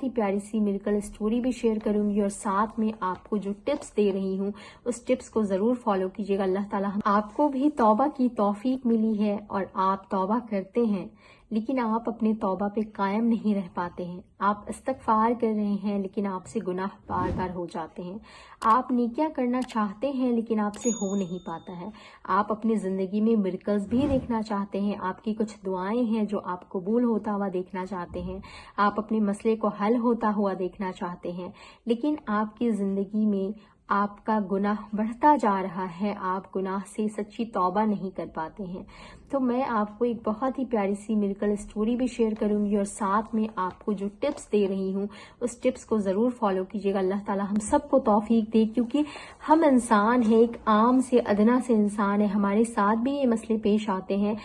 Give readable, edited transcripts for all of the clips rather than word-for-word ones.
बहुत ही प्यारी सी miracle story भी शेयर करूंगी और साथ में आपको जो टिप्स दे रही हूँ उस टिप्स को जरूर फॉलो कीजिएगा। अल्लाह ताला आपको भी तौबा की तौफीक मिली है और आप तौबा करते हैं, लेकिन आप अपने तौबा पे कायम नहीं रह पाते हैं। आप इस्तगफार कर रहे हैं लेकिन आपसे गुनाह बार बार हो जाते हैं। आप नेकियां करना चाहते हैं लेकिन आपसे हो नहीं पाता है। आप अपनी जिंदगी में मिरेकल्स भी देखना चाहते हैं, आपकी कुछ दुआएं हैं जो आप कबूल होता हुआ देखना चाहते हैं, आप अपने मसले को हल होता हुआ देखना चाहते हैं, लेकिन आपकी जिंदगी में आपका गुनाह बढ़ता जा रहा है, आप गुनाह से सच्ची तौबा नहीं कर पाते हैं। तो मैं आपको एक बहुत ही प्यारी सी मिरेकल स्टोरी भी शेयर करूंगी और साथ में आपको जो टिप्स दे रही हूँ उस टिप्स को जरूर फॉलो कीजिएगा। अल्लाह ताला हम सबको तौफीक दे, क्योंकि हम इंसान हैं, एक आम से अदना से इंसान है। हमारे साथ भी ये मसले पेश आते हैं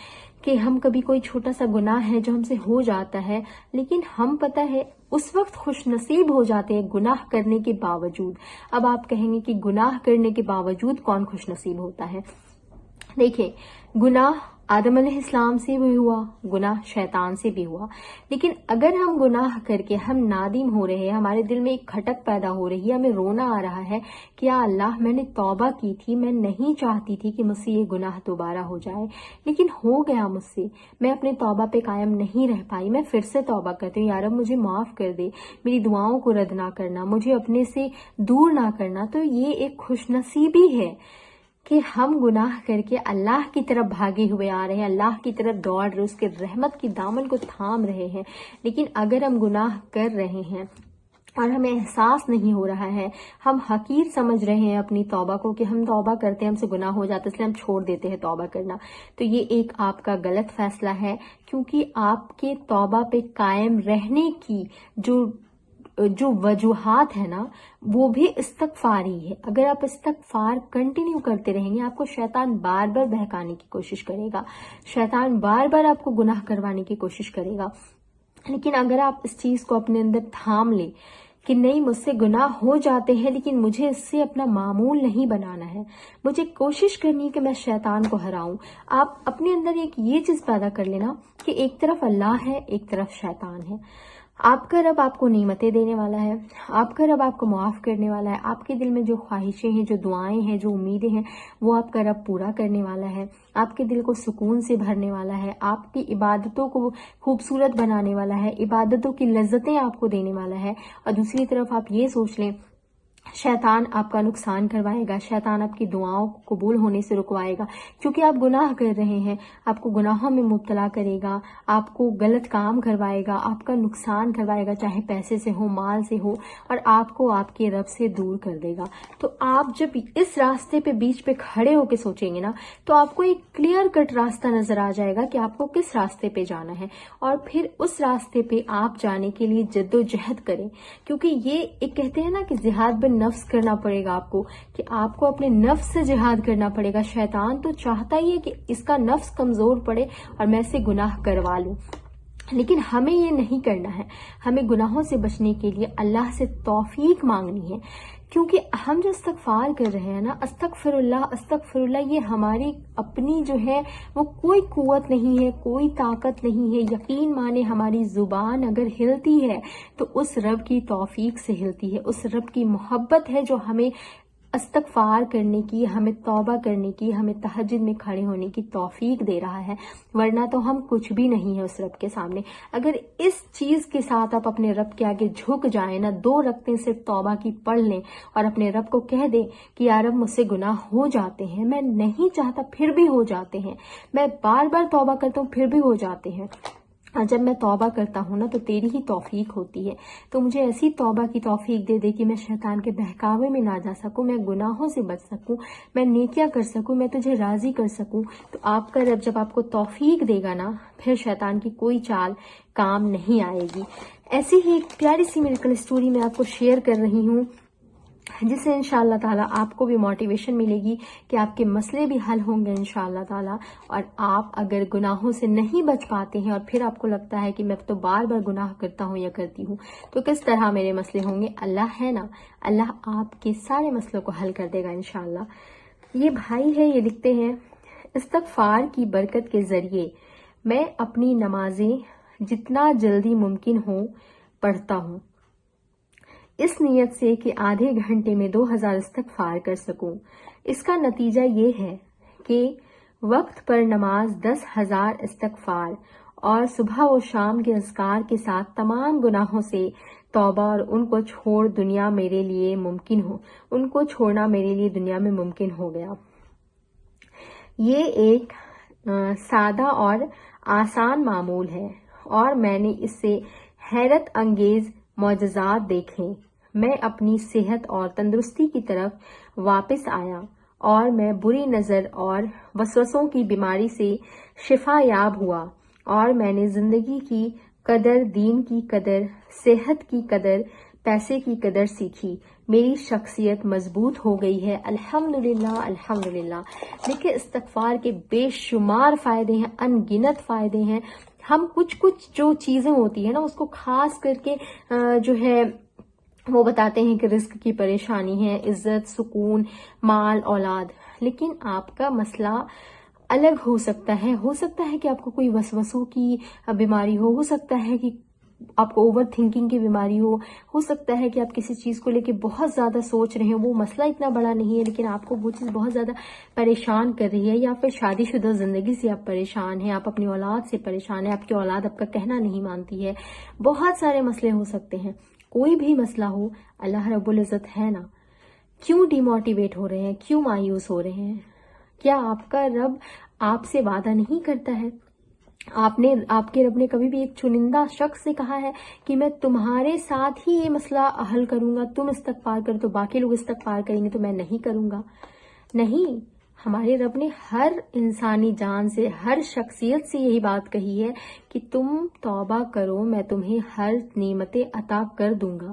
कि हम कभी कोई छोटा सा गुनाह है जो हमसे हो जाता है, लेकिन हम पता है उस वक्त खुश नसीब हो जाते हैं गुनाह करने के बावजूद। अब आप कहेंगे कि गुनाह करने के बावजूद कौन खुश नसीब होता है? देखिए, गुनाह आदम अलैहिस्सलाम से भी हुआ, गुनाह शैतान से भी हुआ, लेकिन अगर हम गुनाह करके हम नादिम हो रहे हैं, हमारे दिल में एक खटक पैदा हो रही है, हमें रोना आ रहा है कि या अल्लाह मैंने तौबा की थी, मैं नहीं चाहती थी कि मुझसे ये गुनाह दोबारा हो जाए, लेकिन हो गया मुझसे, मैं अपने तौबा पे कायम नहीं रह पाई, मैं फिर से तौबा करती हूँ, या रब मुझे माफ कर दे, मेरी दुआओं को रद्द ना करना, मुझे अपने से दूर ना करना। तो ये एक खुशनसीबी है कि हम गुनाह करके अल्लाह की तरफ भागे हुए आ रहे हैं, अल्लाह की तरफ दौड़ रहे, उसके रहमत की दामन को थाम रहे हैं। लेकिन अगर हम गुनाह कर रहे हैं और हमें एहसास नहीं हो रहा है, हम हकीर समझ रहे हैं अपनी तौबा को कि हम तौबा करते हैं, हमसे गुनाह हो जाता है इसलिए हम छोड़ देते हैं तौबा करना, तो ये एक आपका गलत फैसला है, क्योंकि आपके तौबा पे कायम रहने की जो वजूहात है ना, वो भी इस्तगफार ही है। अगर आप इस्तगफार कंटिन्यू करते रहेंगे, आपको शैतान बार बार बहकाने की कोशिश करेगा, शैतान बार बार आपको गुनाह करवाने की कोशिश करेगा, लेकिन अगर आप इस चीज को अपने अंदर थाम ले कि नहीं, मुझसे गुनाह हो जाते हैं लेकिन मुझे इससे अपना मामूल नहीं बनाना है, मुझे कोशिश करनी है कि मैं शैतान को हराऊं। आप अपने अंदर एक ये चीज पैदा कर लेना कि एक तरफ अल्लाह है, एक तरफ शैतान है। आपका रब आपको नेमतें देने वाला है, आपका रब आपको माफ करने वाला है, आपके दिल में जो ख्वाहिशें हैं, जो दुआएं हैं, जो उम्मीदें हैं, वो आपका रब पूरा करने वाला है, आपके दिल को सुकून से भरने वाला है, आपकी इबादतों को खूबसूरत बनाने वाला है, इबादतों की लज्जतें आपको देने वाला है। और दूसरी तरफ आप ये सोच लें, शैतान आपका नुकसान करवाएगा, शैतान आपकी दुआओं को कबूल होने से रुकवाएगा, क्योंकि आप गुनाह कर रहे हैं, आपको गुनाहों में मुब्तला करेगा, आपको गलत काम करवाएगा, आपका नुकसान करवाएगा, चाहे पैसे से हो, माल से हो, और आपको आपके रब से दूर कर देगा। तो आप जब इस रास्ते पे बीच पे खड़े होके सोचेंगे ना, तो आपको एक क्लियर कट रास्ता नजर आ जाएगा कि आपको किस रास्ते पे जाना है, और फिर उस रास्ते पे आप जाने के लिए जद्दोजहद करें, क्योंकि ये एक कहते हैं ना कि जिहाद बिन नफ्स करना पड़ेगा आपको, कि आपको अपने नफ्स से जिहाद करना पड़ेगा। शैतान तो चाहता ही है कि इसका नफ्स कमजोर पड़े और मैं इससे गुनाह करवा लूं, लेकिन हमें ये नहीं करना है। हमें गुनाहों से बचने के लिए अल्लाह से तौफीक मांगनी है, क्योंकि हम जो इस्तगफार कर रहे हैं ना, अस्तगफिरुल्लाह अस्तगफिरुल्लाह, ये हमारी अपनी जो है वो कोई कुव्वत नहीं है, कोई ताकत नहीं है। यकीन माने हमारी जुबान अगर हिलती है तो उस रब की तौफीक से हिलती है, उस रब की मोहब्बत है जो हमें इस्तगफार करने की, हमें तौबा करने की, हमें तहज्जुद में खड़े होने की तौफीक दे रहा है, वरना तो हम कुछ भी नहीं है उस रब के सामने। अगर इस चीज के साथ आप अपने रब के आगे झुक जाए ना, 2 रकतें सिर्फ तौबा की पढ़ लें और अपने रब को कह दे कि या रब मुझसे गुनाह हो जाते हैं, मैं नहीं चाहता फिर भी हो जाते हैं, मैं बार बार तौबा करता हूँ फिर भी हो जाते हैं, और जब मैं तौबा करता हूँ ना तो तेरी ही तौफीक होती है, तो मुझे ऐसी तौबा की तौफीक दे दे कि मैं शैतान के बहकावे में ना जा सकूं, मैं गुनाहों से बच सकूं, मैं नेकियां कर सकूं, मैं तुझे राजी कर सकूं। तो आपका रब जब आपको तौफीक देगा ना, फिर शैतान की कोई चाल काम नहीं आएगी। ऐसी ही एक प्यारी सी मिरेकल स्टोरी मैं आपको शेयर कर रही हूँ, जिससे इंशाअल्लाह ताला आपको भी मोटिवेशन मिलेगी कि आपके मसले भी हल होंगे इंशाअल्लाह ताला। और आप अगर गुनाहों से नहीं बच पाते हैं और फिर आपको लगता है कि मैं तो बार बार गुनाह करता हूँ या करती हूँ, तो किस तरह मेरे मसले होंगे? अल्लाह है ना, अल्लाह आपके सारे मसलों को हल कर देगा इंशाअल्लाह। ये भाई है, ये लिखते हैं, इस्तगफार की बरकत के जरिए मैं अपनी नमाजें जितना जल्दी मुमकिन हो पढ़ता हूँ, اس نیت سے کہ آدھے گھنٹے میں 2000 استغفار کر سکوں۔ اس کا نتیجہ یہ ہے کہ وقت پر نماز 10,000 استغفار اور صبح و شام کے اذکار کے ساتھ تمام گناہوں سے توبہ اور ان کو چھوڑنا میرے لیے دنیا میں ممکن ہو گیا۔ یہ ایک سادہ اور آسان معمول ہے اور میں نے اس سے حیرت انگیز معجزات دیکھے۔ میں اپنی صحت اور تندرستی کی طرف واپس آیا اور میں بری نظر اور وسوسوں کی بیماری سے شفا یاب ہوا اور میں نے زندگی کی قدر، دین کی قدر، صحت کی قدر، پیسے کی قدر سیکھی۔ میری شخصیت مضبوط ہو گئی ہے، الحمدللہ الحمدللہ۔ دیکھیں استغفار کے بے شمار فائدے ہیں، ان گنت فائدے ہیں۔ ہم کچھ جو چیزیں ہوتی ہیں نا اس کو خاص کر کے جو ہے وہ بتاتے ہیں کہ رزق کی پریشانی ہے، عزت، سکون، مال، اولاد، لیکن آپ کا مسئلہ الگ ہو سکتا ہے کہ آپ کو کوئی وسوسوں کی بیماری ہو سکتا ہے کہ آپ کو اوور تھنکنگ کی بیماری ہو سکتا ہے کہ آپ کسی چیز کو لے کے بہت زیادہ سوچ رہے ہیں، وہ مسئلہ اتنا بڑا نہیں ہے لیکن آپ کو وہ چیز بہت زیادہ پریشان کر رہی ہے، یا پھر شادی شدہ زندگی سے آپ پریشان ہیں، آپ اپنی اولاد سے پریشان ہیں، آپ کی اولاد آپ کا کہنا نہیں مانتی ہے، بہت سارے مسئلے ہو سکتے ہیں۔ کوئی بھی مسئلہ ہو، اللہ رب العزت ہے نا، کیوں ڈی موٹیویٹ ہو رہے ہیں، کیوں مایوس ہو رہے ہیں؟ کیا آپ کا رب آپ سے وعدہ نہیں کرتا ہے؟ آپ کے رب نے کبھی بھی ایک چنندہ شخص سے کہا ہے کہ میں تمہارے ساتھ ہی یہ مسئلہ حل کروں گا، تم استغفار کرو تو باقی لوگ استغفار کریں گے تو میں نہیں کروں گا؟ نہیں، ہمارے رب نے ہر انسانی جان سے، ہر شخصیت سے یہی بات کہی ہے کہ تم توبہ کرو، میں تمہیں ہر نعمتیں عطا کر دوں گا۔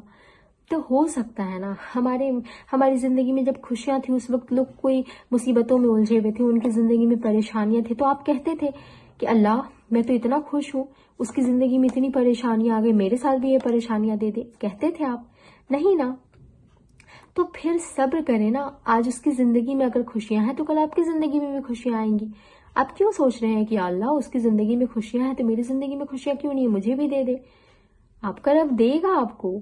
تو ہو سکتا ہے نا ہماری زندگی میں جب خوشیاں تھیں اس وقت لوگ کوئی مصیبتوں میں الجھے ہوئے تھے، ان کی زندگی میں پریشانیاں تھیں، تو آپ کہتے تھے کہ اللہ میں تو اتنا خوش ہوں، اس کی زندگی میں اتنی پریشانیاں آ گئی، میرے ساتھ بھی یہ پریشانیاں دے دے، کہتے تھے آپ؟ نہیں نا، تو پھر صبر کریں نا۔ آج اس کی زندگی میں اگر خوشیاں ہیں تو کل آپ کی زندگی میں بھی خوشیاں آئیں گی۔ آپ کیوں سوچ رہے ہیں کہ اللہ اس کی زندگی میں خوشیاں ہیں تو میری زندگی میں خوشیاں کیوں نہیں ہیں، مجھے بھی دے دے؟ آپ کا رب دے گا آپ کو۔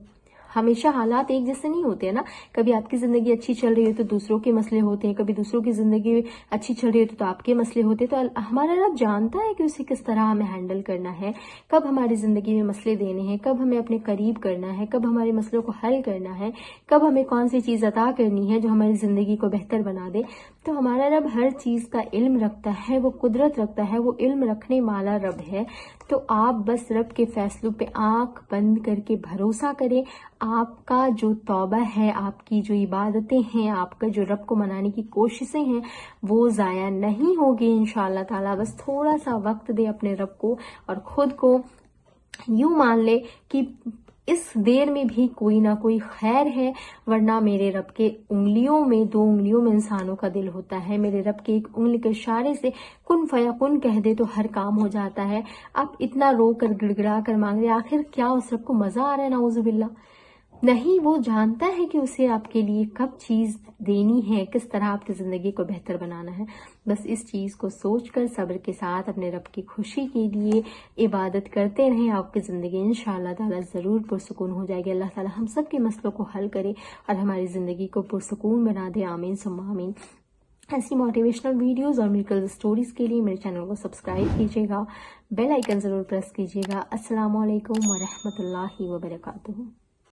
ہمیشہ حالات ایک جیسے نہیں ہوتے ہیں نا، کبھی آپ کی زندگی اچھی چل رہی ہے تو دوسروں کے مسئلے ہوتے ہیں، کبھی دوسروں کی زندگی اچھی چل رہی ہے تو آپ کے مسئلے ہوتے ہیں۔ تو ہمارا رب جانتا ہے کہ اسے کس طرح ہمیں ہینڈل کرنا ہے، کب ہماری زندگی میں مسئلے دینے ہیں، کب ہمیں اپنے قریب کرنا ہے، کب ہمارے مسئلوں کو حل کرنا ہے، کب ہمیں کون سی چیز عطا کرنی ہے جو ہماری زندگی کو بہتر بنا دے۔ تو ہمارا رب ہر چیز کا علم رکھتا ہے، وہ قدرت رکھتا ہے، وہ علم رکھنے والا رب ہے۔ تو آپ بس رب کے فیصلوں پہ آنکھ بند کر کے بھروسہ کریں۔ آپ کا جو توبہ ہے، آپ کی جو عبادتیں ہیں، آپ کا جو رب کو منانے کی کوششیں ہیں، وہ ضائع نہیں ہوگی انشاءاللہ تعالی۔ بس تھوڑا سا وقت دے اپنے رب کو اور خود کو یوں مان لے کہ اس دیر میں بھی کوئی نہ کوئی خیر ہے، ورنہ میرے رب کے انگلیوں میں، 2 انگلیوں میں انسانوں کا دل ہوتا ہے۔ میرے رب کے ایک انگلی کے اشارے سے کن فیکن کہہ دے تو ہر کام ہو جاتا ہے۔ آپ اتنا رو کر گڑ گڑا کر مانگ رہے، آخر کیا اس رب کو مزہ آ رہا ہے؟ نعوذ باللہ، نہیں، وہ جانتا ہے کہ اسے آپ کے لیے کب چیز دینی ہے، کس طرح آپ کی زندگی کو بہتر بنانا ہے۔ بس اس چیز کو سوچ کر صبر کے ساتھ اپنے رب کی خوشی کے لیے عبادت کرتے رہیں، آپ کی زندگی انشاءاللہ تعالی ضرور پرسکون ہو جائے گی۔ اللہ تعالی ہم سب کے مسئلوں کو حل کرے اور ہماری زندگی کو پرسکون بنا دے، آمین ثم آمین۔ ایسی موٹیویشنل ویڈیوز اور میریکل سٹوریز کے لیے میرے چینل کو سبسکرائب کیجیے گا، بیل آئیکن ضرور پریس کیجیے گا۔ السلام علیکم ورحمۃ اللہ وبرکاتہ۔